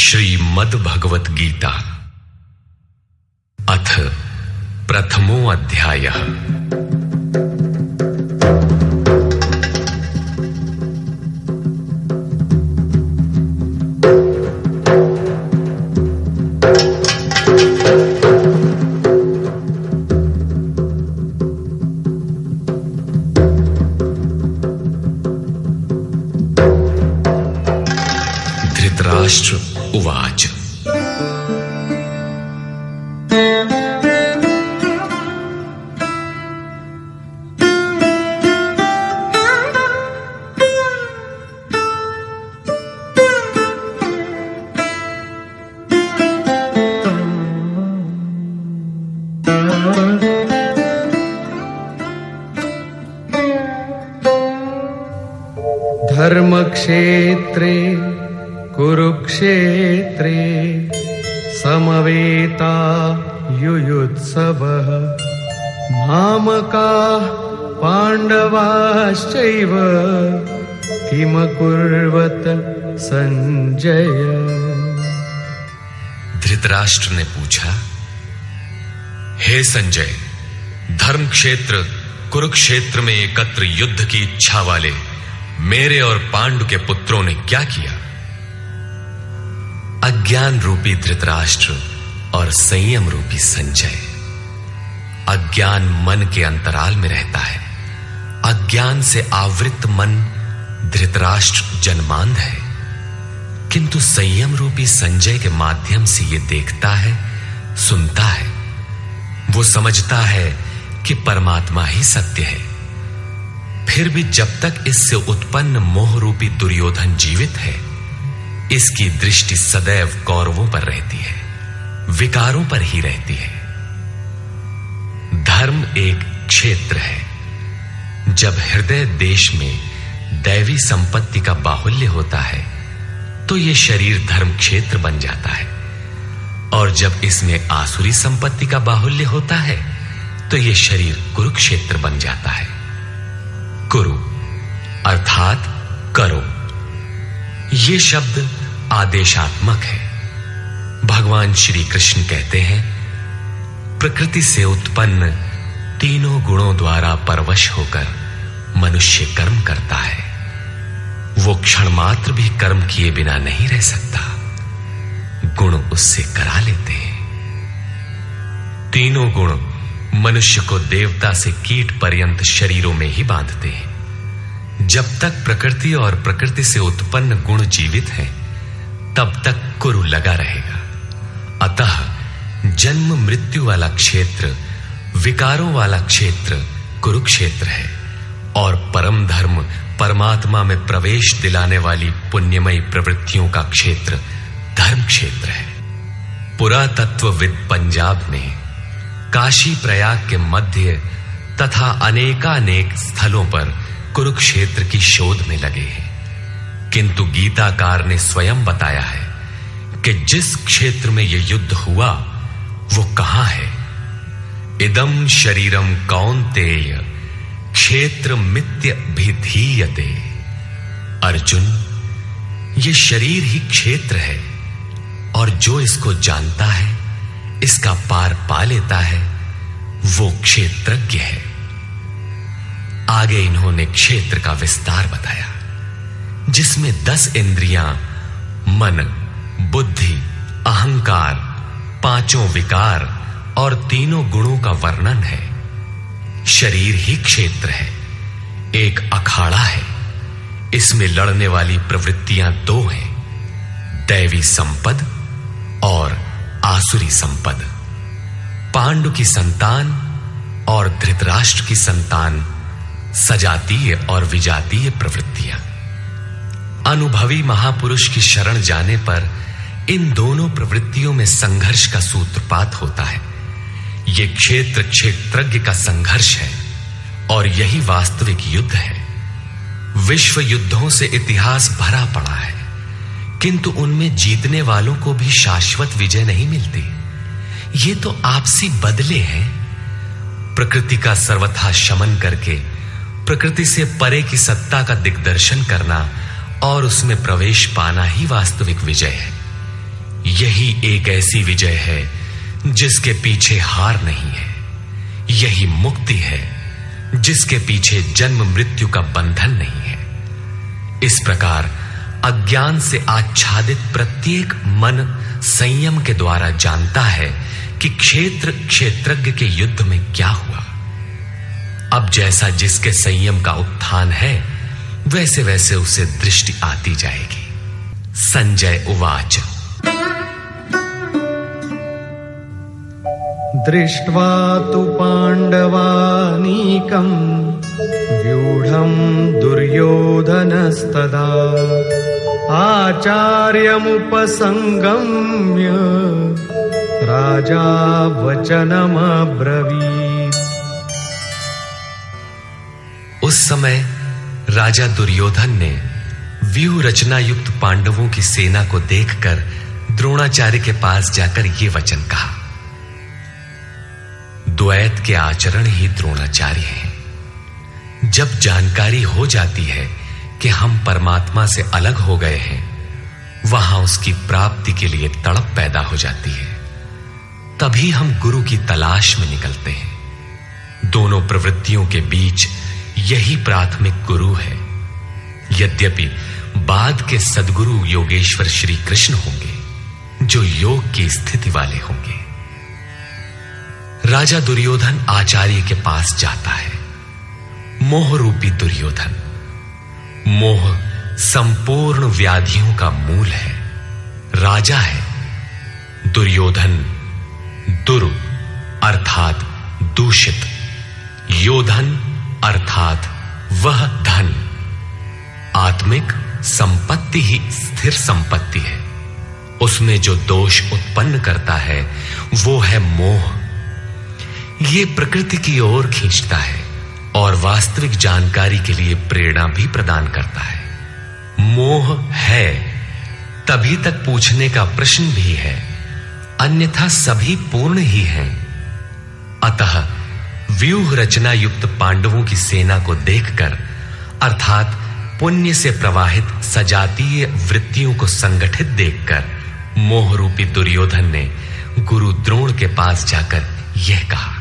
श्रीमद्भगवत गीता अथ प्रथमो अध्यायः। धृतराष्ट्र उवाच। धर्मक्षेत्रे कुरुक्षेत्रे समवेता युयुत्सवः मामकाः पाण्डवाश्चैव किमकुर्वत संजय। धृतराष्ट्र ने पूछा, हे संजय, धर्म क्षेत्र कुरुक्षेत्र में एकत्र युद्ध की इच्छा वाले मेरे और पांडु के पुत्रों ने क्या किया? अज्ञान रूपी धृतराष्ट्र और संयम रूपी संजय। अज्ञान मन के अंतराल में रहता है। अज्ञान से आवृत मन धृतराष्ट्र जन्मांध है, किंतु संयम रूपी संजय के माध्यम से यह देखता है, सुनता है। वो समझता है कि परमात्मा ही सत्य है। फिर भी जब तक इससे उत्पन्न मोह रूपी दुर्योधन जीवित है, इसकी दृष्टि सदैव कौरवों पर रहती है, विकारों पर ही रहती है। धर्म एक क्षेत्र है। जब हृदय देश में दैवी संपत्ति का बाहुल्य होता है तो यह शरीर धर्म क्षेत्र बन जाता है, और जब इसमें आसुरी संपत्ति का बाहुल्य होता है तो यह शरीर कुरुक्षेत्र बन जाता है। कुरु अर्थात करो। ये शब्द आदेशात्मक है। भगवान श्री कृष्ण कहते हैं, प्रकृति से उत्पन्न तीनों गुणों द्वारा परवश होकर मनुष्य कर्म करता है। वो क्षण मात्र भी कर्म किए बिना नहीं रह सकता। गुण उससे करा लेते हैं। तीनों गुण मनुष्य को देवता से कीट पर्यंत शरीरों में ही बांधते हैं। जब तक प्रकृति और प्रकृति से उत्पन्न गुण जीवित हैं, तब तक कुरु लगा रहेगा। अतः जन्म मृत्यु वाला क्षेत्र, विकारों वाला क्षेत्र कुरुक्षेत्र है, और परम धर्म परमात्मा में प्रवेश दिलाने वाली पुण्यमयी प्रवृत्तियों का क्षेत्र धर्म क्षेत्र है। पुरातत्वविद पंजाब में काशी प्रयाग के मध्य तथा अनेकानेक स्थलों पर कुरुक्षेत्र की शोध में लगे हैं, किंतु गीताकार ने स्वयं बताया है कि जिस क्षेत्र में यह युद्ध हुआ वो कहां है। इदं शरीरम कौन्तेय क्षेत्र मित्य भिधीयते। अर्जुन, ये शरीर ही क्षेत्र है, और जो इसको जानता है, इसका पार पा लेता है, वो क्षेत्रज्ञ है। आगे इन्होंने क्षेत्र का विस्तार बताया, जिसमें 10 इंद्रियां, मन, बुद्धि, अहंकार, 5 विकार और 3 गुणों का वर्णन है। शरीर ही क्षेत्र है, एक अखाड़ा है। इसमें लड़ने वाली प्रवृत्तियां 2 हैं, दैवी संपद और आसुरी संपद। पांडु की संतान और धृतराष्ट्र की संतान सजातीय और विजातीय प्रवृत्तियां। अनुभवी महापुरुष की शरण जाने पर इन दोनों प्रवृत्तियों में संघर्ष का सूत्रपात होता है। यह क्षेत्र क्षेत्रज्ञ का संघर्ष है, और यही वास्तविक युद्ध है। विश्व युद्धों से इतिहास भरा पड़ा है, किंतु उनमें जीतने वालों को भी शाश्वत विजय नहीं मिलती। ये तो आपसी बदले हैं। प्रकृति का सर्वथा शमन करके प्रकृति से परे की सत्ता का दिग्दर्शन करना और उसमें प्रवेश पाना ही वास्तविक विजय है। यही एक ऐसी विजय है जिसके पीछे हार नहीं है। यही मुक्ति है जिसके पीछे जन्म मृत्यु का बंधन नहीं है। इस प्रकार अज्ञान से आच्छादित प्रत्येक मन संयम के द्वारा जानता है कि क्षेत्र क्षेत्रज्ञ के युद्ध में क्या हुआ। अब जैसा जिसके संयम का उत्थान है वैसे वैसे उसे दृष्टि आती जाएगी। संजय उवाच। दृष्ट्वा तु पाण्डवानीकं व्यूढं दुर्योधनस्तदा आचार्यमुपसंगम्य राजा वचनमब्रवीत्। उस समय राजा दुर्योधन ने व्यूह रचना युक्त पांडवों की सेना को देखकर द्रोणाचार्य के पास जाकर यह वचन कहा। द्वैत के आचरण ही द्रोणाचार्य हैं। जब जानकारी हो जाती है कि हम परमात्मा से अलग हो गए हैं, वहां उसकी प्राप्ति के लिए तड़प पैदा हो जाती है। तभी हम गुरु की तलाश में निकलते हैं। दोनों प्रवृत्तियों के बीच यही प्राथमिक गुरु है। यद्यपि बाद के सद्गुरु योगेश्वर श्री कृष्ण होंगे, जो योग की स्थिति वाले होंगे। राजा दुर्योधन आचार्य के पास जाता है। मोह रूपी दुर्योधन। मोह संपूर्ण व्याधियों का मूल है। राजा है। दुर्योधन दुर अर्थात दूषित, योधन अर्थात वह धन। आत्मिक संपत्ति ही स्थिर संपत्ति है। उसमें जो दोष उत्पन्न करता है वो है मोह। ये प्रकृति की ओर खींचता है और वास्तविक जानकारी के लिए प्रेरणा भी प्रदान करता है। मोह है तभी तक पूछने का प्रश्न भी है, अन्यथा सभी पूर्ण ही हैं। अतः व्यूह रचना युक्त पांडवों की सेना को देखकर, अर्थात पुण्य से प्रवाहित सजातीय वृत्तियों को संगठित देखकर, मोह रूपी दुर्योधन ने गुरु द्रोण के पास जाकर यह कहा।